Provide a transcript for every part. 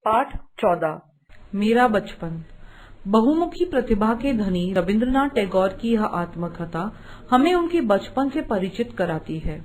पाठ 14। मेरा बचपन। बहुमुखी प्रतिभा के धनी रविंद्रनाथ टैगोर की यह आत्मकथा हमें उनके बचपन से परिचित कराती है।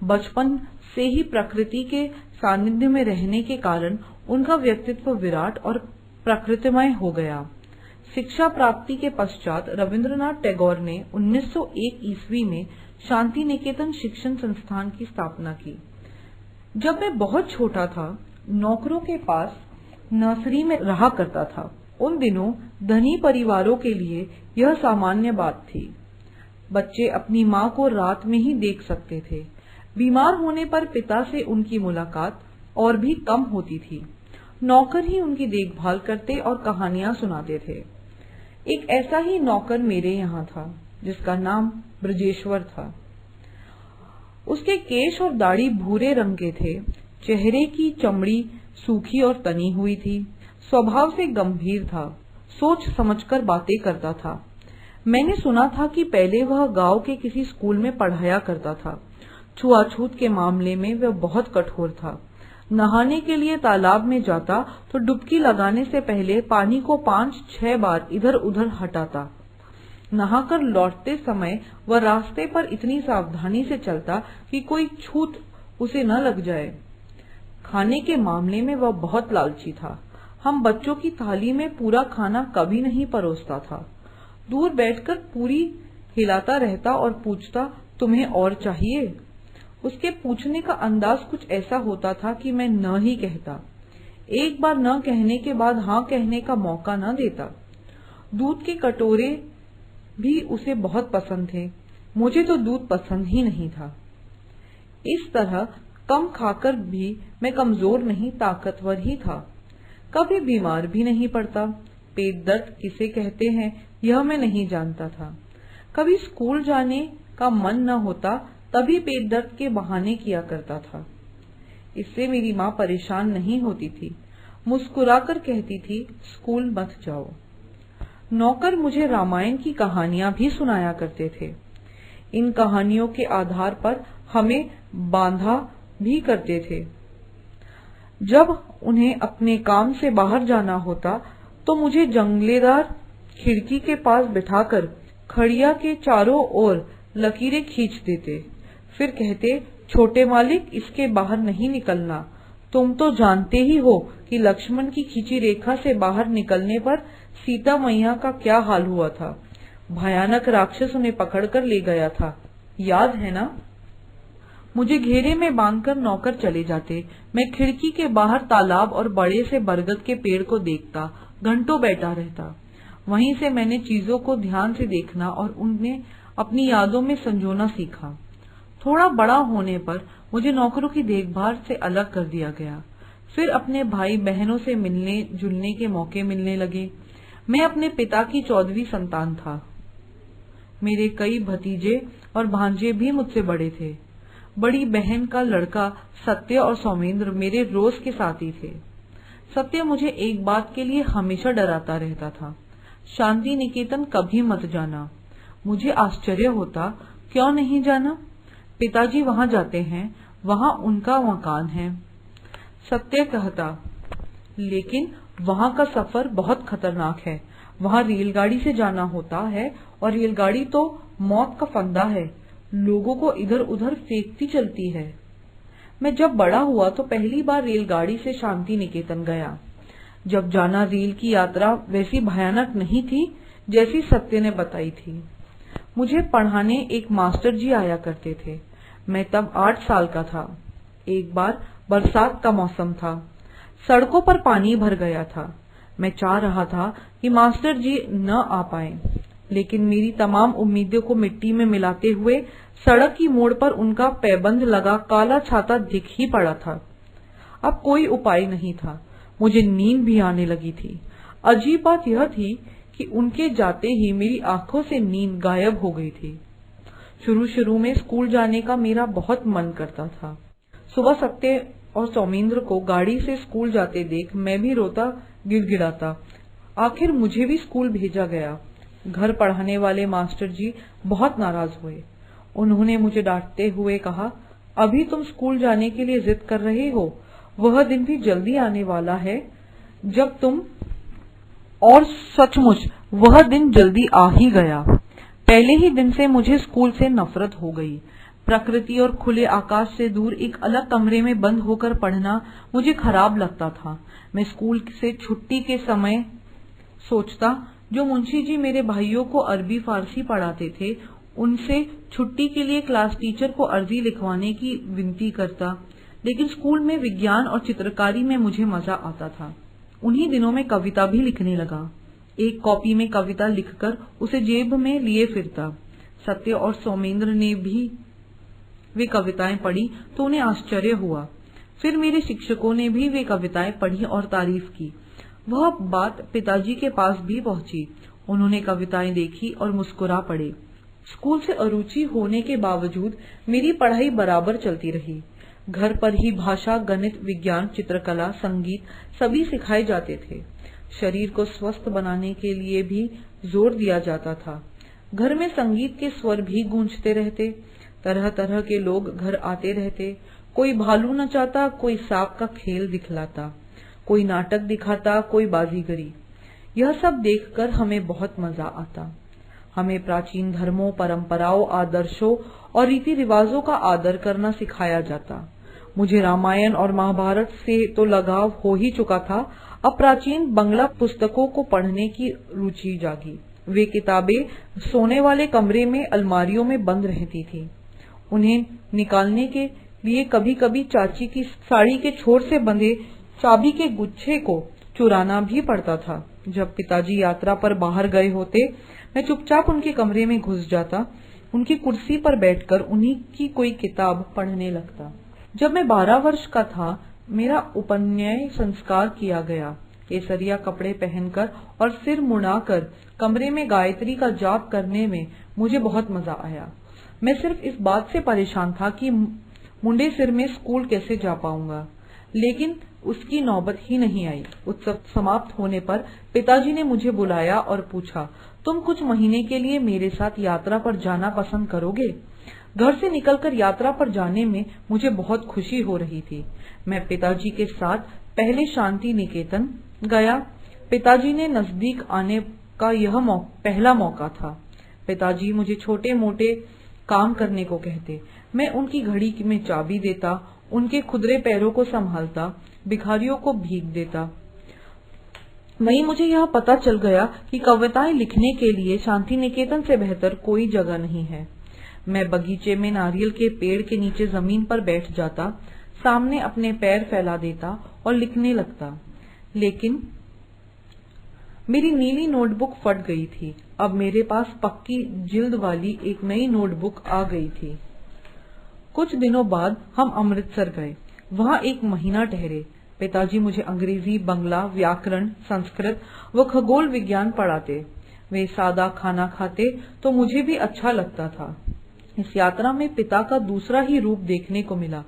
बचपन से ही प्रकृति के सानिध्य में रहने के कारण उनका व्यक्तित्व विराट और प्रकृतिमय हो गया। शिक्षा प्राप्ति के पश्चात रविंद्रनाथ टैगोर ने 1901 ईस्वी में शांति निकेतन शिक्षण संस्थान की स्थापना की। जब मैं बहुत छोटा था, नौकरों के पास नर्सरी में रहा करता था। उन दिनों धनी परिवारों के लिए यह सामान्य बात थी। बच्चे अपनी माँ को रात में ही देख सकते थे। बीमार होने पर पिता से उनकी मुलाकात और भी कम होती थी। नौकर ही उनकी देखभाल करते और कहानियां सुनाते थे। एक ऐसा ही नौकर मेरे यहाँ था, जिसका नाम ब्रजेश्वर था। उसके केश और दाढ़ी भूरे रंग के थे। चेहरे की चमड़ी सूखी और तनी हुई थी। स्वभाव से गंभीर था। सोच समझकर बातें करता था। मैंने सुना था कि पहले वह गांव के किसी स्कूल में पढ़ाया करता था। छुआछूत के मामले में वह बहुत कठोर था। नहाने के लिए तालाब में जाता तो डुबकी लगाने से पहले पानी को 5-6 बार इधर उधर हटाता। नहाकर लौटते समय वह रास्ते पर इतनी सावधानी से चलता कि कोई छूत उसे न लग जाए। खाने के मामले में वह बहुत लालची था। हम बच्चों की थाली में पूरा खाना कभी नहीं परोसता था। दूर बैठकर पूरी हिलाता रहता और पूछता, तुम्हें और चाहिए? उसके पूछने का अंदाज कुछ ऐसा होता था कि मैं न ही कहता। एक बार न कहने के बाद हाँ कहने का मौका न देता। दूध के कटोरे भी उसे बहुत पसंद थे। मुझे तो दूध पसंद ही नहीं था। इस तरह कम खाकर भी मैं कमजोर नहीं, ताकतवर ही था। कभी बीमार भी नहीं पड़ता। पेट दर्द किसे कहते हैं यह मैं नहीं जानता था। कभी स्कूल जाने का मन न होता, तभी पेट दर्द के बहाने किया करता था। इससे मेरी माँ परेशान नहीं होती थी। मुस्कुराकर कहती थी, स्कूल मत जाओ। नौकर मुझे रामायण की कहानियां भी सुनाया करते थे। इन कहानियों के आधार पर हमें बांधा भी करते थे। जब उन्हें अपने काम से बाहर जाना होता तो मुझे जंगलेदार खिड़की के पास बिठाकर खड़िया के चारों ओर लकीरें खींच देते। फिर कहते, छोटे मालिक, इसके बाहर नहीं निकलना। तुम तो जानते ही हो कि लक्ष्मण की खींची रेखा से बाहर निकलने पर सीता मैया का क्या हाल हुआ था। भयानक राक्षस उन्हें पकड़कर ले गया था, याद है ना? मुझे घेरे में बांधकर नौकर चले जाते। मैं खिड़की के बाहर तालाब और बड़े से बरगद के पेड़ को देखता, घंटों बैठा रहता। वहीं से मैंने चीजों को ध्यान से देखना और उन्हें अपनी यादों में संजोना सीखा। थोड़ा बड़ा होने पर मुझे नौकरों की देखभाल से अलग कर दिया गया। फिर अपने भाई बहनों से मिलने जुलने के मौके मिलने लगे। मैं अपने पिता की 14वीं संतान था। मेरे कई भतीजे और भांजे भी मुझसे बड़े थे। बड़ी बहन का लड़का सत्य और सौमेंद्र मेरे रोज के साथी थे। सत्य मुझे एक बात के लिए हमेशा डराता रहता था, शांति निकेतन कभी मत जाना। मुझे आश्चर्य होता, क्यों नहीं जाना? पिताजी वहां जाते हैं, वहां उनका मकान है। सत्य कहता, लेकिन वहां का सफर बहुत खतरनाक है। वहां रेलगाड़ी से जाना होता है और रेलगाड़ी तो मौत का फंदा है, लोगों को इधर उधर फेंकती चलती है। मैं जब बड़ा हुआ तो पहली बार रेलगाड़ी से शांति निकेतन गया। जब जाना रेल की यात्रा वैसी भयानक नहीं थी जैसी सत्य ने बताई थी। मुझे पढ़ाने एक मास्टर जी आया करते थे। मैं तब 8 साल का था। एक बार बरसात का मौसम था। सड़कों पर पानी भर गया था। मैं चाह रहा था कि मास्टर जी न आ पाए, लेकिन मेरी तमाम उम्मीदों को मिट्टी में मिलाते हुए सड़क की मोड़ पर उनका पैबंद लगा काला छाता दिख ही पड़ा था। अब कोई उपाय नहीं था। मुझे नींद भी आने लगी थी। अजीब बात यह थी कि उनके जाते ही मेरी आंखों से नींद गायब हो गई थी। शुरू में स्कूल जाने का मेरा बहुत मन करता था। सुबह सत्य और सौमेंद्र को गाड़ी से स्कूल जाते देख मैं भी रोता गिड़गिड़ाता। आखिर मुझे भी स्कूल भेजा गया। घर पढ़ाने वाले मास्टर जी बहुत नाराज हुए। उन्होंने मुझे डांटते हुए कहा, अभी तुम स्कूल जाने के लिए जिद कर रहे हो, वह दिन भी जल्दी आने वाला है। जब तुम, और सचमुच वह दिन जल्दी आ ही गया। पहले ही दिन से मुझे स्कूल से नफरत हो गई। प्रकृति और खुले आकाश से दूर एक अलग कमरे में बंद होकर पढ़ना मुझे खराब लगता था। मैं स्कूल से छुट्टी के समय सोचता, जो मुंशी जी मेरे भाइयों को अरबी फारसी पढ़ाते थे, उनसे छुट्टी के लिए क्लास टीचर को अर्जी लिखवाने की विनती करता। लेकिन स्कूल में विज्ञान और चित्रकारी में मुझे मजा आता था। उन्हीं दिनों में कविता भी लिखने लगा। एक कॉपी में कविता लिखकर उसे जेब में लिए फिरता। सत्य और सोमेंद्र ने भी वे कविताएं पढ़ी तो उन्हें आश्चर्य हुआ। फिर मेरे शिक्षकों ने भी वे कविताएं पढ़ी और तारीफ की। वह बात पिताजी के पास भी पहुंची। उन्होंने कविताएं देखी और मुस्कुरा पड़े। स्कूल से अरुचि होने के बावजूद मेरी पढ़ाई बराबर चलती रही। घर पर ही भाषा, गणित, विज्ञान, चित्रकला, संगीत सभी सिखाए जाते थे। शरीर को स्वस्थ बनाने के लिए भी जोर दिया जाता था। घर में संगीत के स्वर भी गूंजते रहते। तरह तरह के लोग घर आते रहते। कोई भालू नचाता, कोई सांप का खेल दिखलाता, कोई नाटक दिखाता, कोई बाजीगरी। यह सब देखकर हमें बहुत मजा आता। हमें प्राचीन धर्मों, परंपराओं, आदर्शों और रीति रिवाजों का आदर करना सिखाया जाता। मुझे रामायण और महाभारत से तो लगाव हो ही चुका था। अब प्राचीन बंगला पुस्तकों को पढ़ने की रुचि जागी। वे किताबें सोने वाले कमरे में अलमारियों में बंद रहती थी। उन्हें निकालने के लिए कभी कभी चाची की साड़ी के छोर से बंधे चाबी के गुच्छे को चुराना भी पड़ता था। जब पिताजी यात्रा पर बाहर गए होते, मैं चुपचाप उनके कमरे में घुस जाता। उनकी कुर्सी पर बैठकर उन्हीं की कोई किताब पढ़ने लगता। जब मैं 12 वर्ष का था, मेरा उपनयन संस्कार किया गया। केसरिया कपड़े पहनकर और सिर मुड़ाकर कमरे में गायत्री का जाप करने में मुझे बहुत मजा आया। मैं सिर्फ इस बात से परेशान था कि मुंडे सिर में स्कूल कैसे जा पाऊंगा, लेकिन उसकी नौबत ही नहीं आई। उत्सव समाप्त होने पर पिताजी ने मुझे बुलाया और पूछा, तुम कुछ महीने के लिए मेरे साथ यात्रा पर जाना पसंद करोगे? घर से निकलकर यात्रा पर जाने में मुझे बहुत खुशी हो रही थी। मैं पिताजी के साथ पहले शांति निकेतन गया। पिताजी ने नजदीक आने का यह पहला मौका था। पिताजी मुझे छोटे मोटे काम करने को कहते। मैं उनकी घड़ी में चाबी देता, उनके खुदरे पैरों को संभालता, भिखारियों को भीख देता। वहीं मुझे यह पता चल गया कि कविताएं लिखने के लिए शांति निकेतन से बेहतर कोई जगह नहीं है। मैं बगीचे में नारियल के पेड़ के नीचे जमीन पर बैठ जाता, सामने अपने पैर फैला देता और लिखने लगता। लेकिन मेरी नीली नोटबुक फट गई थी। अब मेरे पास पक्की जिल्द वाली एक नई नोटबुक आ गई थी। कुछ दिनों बाद हम अमृतसर गए। वहां एक महीना ठहरे। पिताजी मुझे अंग्रेजी, बंगला, व्याकरण, संस्कृत व खगोल विज्ञान पढ़ाते। वे सादा खाना खाते तो मुझे भी अच्छा लगता था। इस यात्रा में पिता का दूसरा ही रूप देखने को मिला,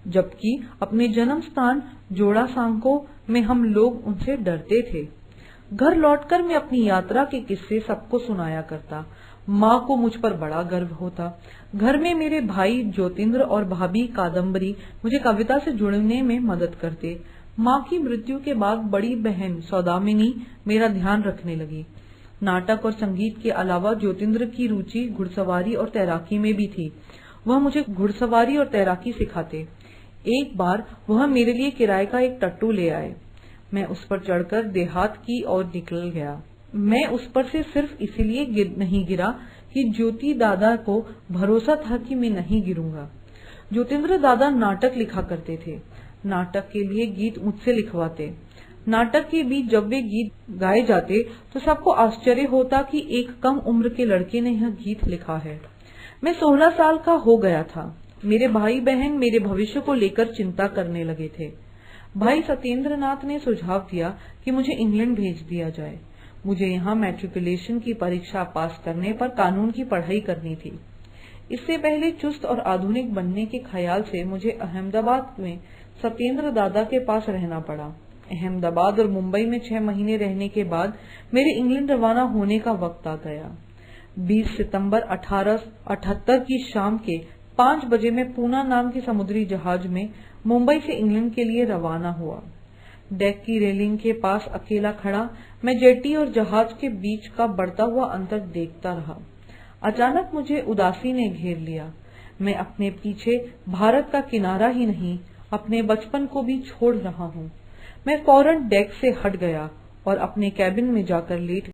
जबकि अपने जन्म स्थान जोड़ासांको में हम लोग उनसे डरते थे। घर लौटकर मैं अपनी यात्रा के किस्से सबको सुनाया करता। माँ को मुझ पर बड़ा गर्व होता। घर में मेरे भाई ज्योतिन्द्र और भाभी कादम्बरी मुझे कविता से जुड़ने में मदद करते। माँ की मृत्यु के बाद बड़ी बहन सौदामिनी मेरा ध्यान रखने लगी। नाटक और संगीत के अलावा ज्योतिन्द्र की रुचि घुड़सवारी और तैराकी में भी थी। वह मुझे घुड़सवारी और तैराकी सिखाते। एक बार वह मेरे लिए किराए का एक टट्टू ले आए। मैं उस पर चढ़कर देहात की ओर निकल गया। मैं उस पर से सिर्फ इसलिए नहीं गिरा कि ज्योति दादा को भरोसा था कि मैं नहीं गिरूंगा। ज्योतिन्द्र दादा नाटक लिखा करते थे। नाटक के लिए गीत मुझसे लिखवाते। नाटक के बीच जब वे गीत गाए जाते तो सबको आश्चर्य होता कि एक कम उम्र के लड़के ने यह गीत लिखा है। मैं 16 साल का हो गया था। मेरे भाई बहन मेरे भविष्य को लेकर चिंता करने लगे थे। भाई सत्येंद्र नाथ ने सुझाव दिया कि मुझे इंग्लैंड भेज दिया जाए। मुझे यहाँ मैट्रिकुलेशन की परीक्षा पास करने पर कानून की पढ़ाई करनी थी। इससे पहले चुस्त और आधुनिक बनने के ख्याल से मुझे अहमदाबाद में सत्येंद्र दादा के पास रहना पड़ा। अहमदाबाद और मुंबई में 6 महीने रहने के बाद मेरे इंग्लैंड रवाना होने का वक्त आ गया। 20 सितंबर 1878 की शाम के 5 बजे में पूना नाम के समुद्री जहाज में मुंबई से इंग्लैंड के लिए रवाना हुआ। डेक की रेलिंग के पास अकेला खड़ा मैं जेटी और जहाज के बीच का बढ़ता हुआ अंतर देखता रहा। अचानक मुझे उदासी ने घेर लिया। मैं अपने पीछे भारत का किनारा ही नहीं, अपने बचपन को भी छोड़ रहा हूँ। मैं फौरन डेक से हट गया और अपने कैबिन में जाकर लेट